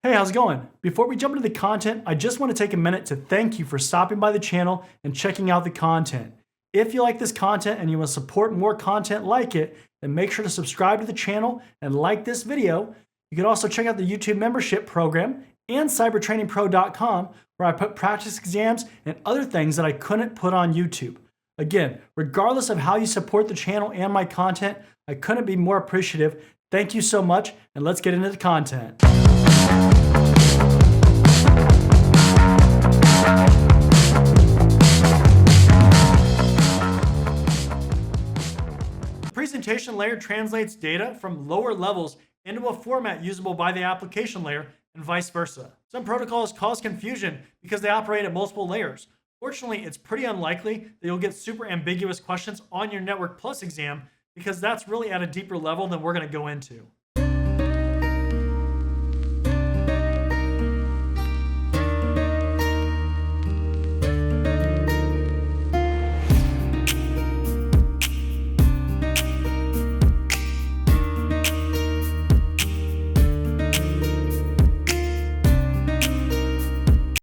Hey, how's it going? Before we jump into the content, I just want to take a minute to thank you for stopping by the channel and checking out the content. If you like this content and you want to support more content like it, then make sure to subscribe to the channel and like this video. You can also check out the YouTube membership program and cybertrainingpro.com, where I put practice exams and other things that I couldn't put on YouTube. Again, regardless of how you support the channel and my content, I couldn't be more appreciative. Thank you so much, and let's get into the content. The presentation layer translates data from lower levels into a format usable by the application layer and vice versa. Some protocols cause confusion because they operate at multiple layers. Fortunately, it's pretty unlikely that you'll get super ambiguous questions on your Network Plus exam because that's really at a deeper level than we're going to go into.